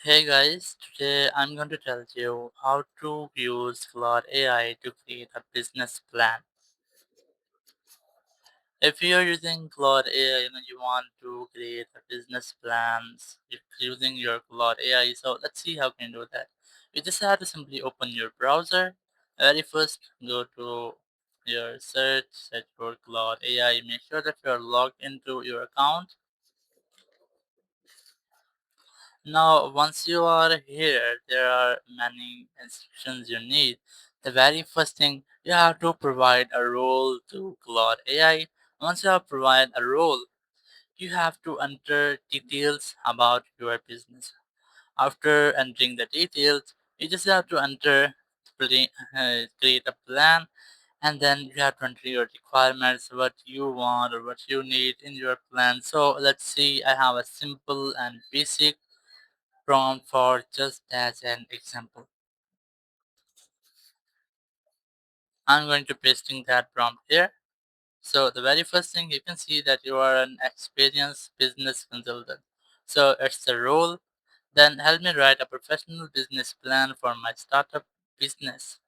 Hey guys, today I'm going to tell you how to use Claude AI to create a business plan. If you're using Claude AI and you want to create a business plans using your Claude AI, so let's see how can you do that. You just have to simply open your browser. Very first, go to your search for Claude AI. Make sure that you're logged into your account. Now, once you are here, there are many instructions you need. The very first thing, you have to provide a role to Claude AI. Once you have provided a role, you have to enter details about your business. After entering the details, you just have to create a plan, and then you have to enter your requirements, what you want or what you need in your plan. So let's see, I have a simple and basic prompt for just as an example. I'm going to pasting that prompt here. So the very first thing you can see that you are an experienced business consultant. So it's the role. Then help me write a professional business plan for my startup business.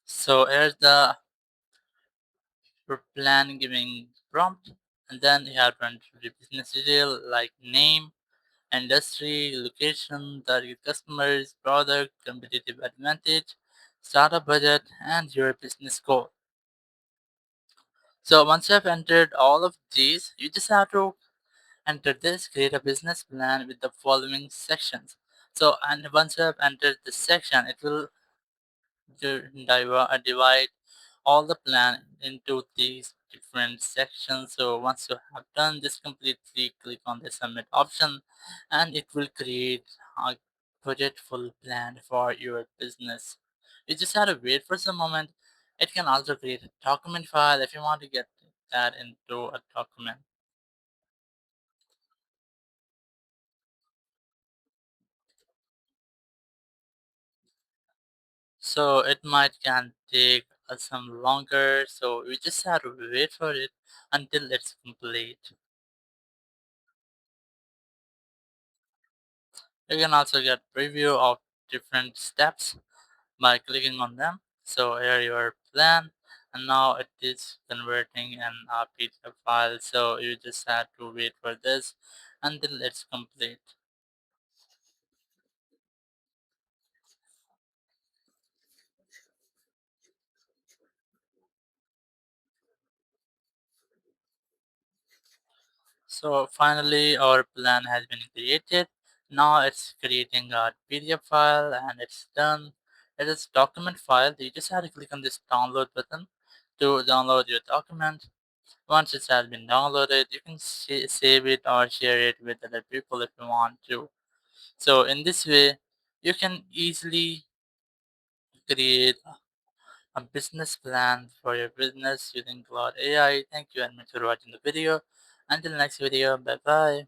So here's the plan giving prompt. And then you have to enter the business detail like name, industry, location, target customers, product, competitive advantage, startup budget, and your business goal. So once you have entered all of these, you just have to enter this, create a business plan with the following sections. So and once you have entered this section, it will divide all the plan into these different sections. So once you have done this completely, click on the submit option and it will create a budgetful plan for your business. You just have to wait for some moment. It can also create a document file if you want to get that into a document. So it might can take some longer, so we just have to wait for it until it's complete. You can also get preview of different steps by clicking on them. So here your plan, and now it is converting an PDF file. So you just have to wait for this until it's complete. So finally our plan has been created. Now it's creating a PDF file and it's done. It is document file. You just have to click on this download button to download your document. Once it has been downloaded, you can save it or share it with other people if you want to. So in this way, you can easily create a business plan for your business using Claude AI. Thank you very much for watching the video. Until next video, bye bye.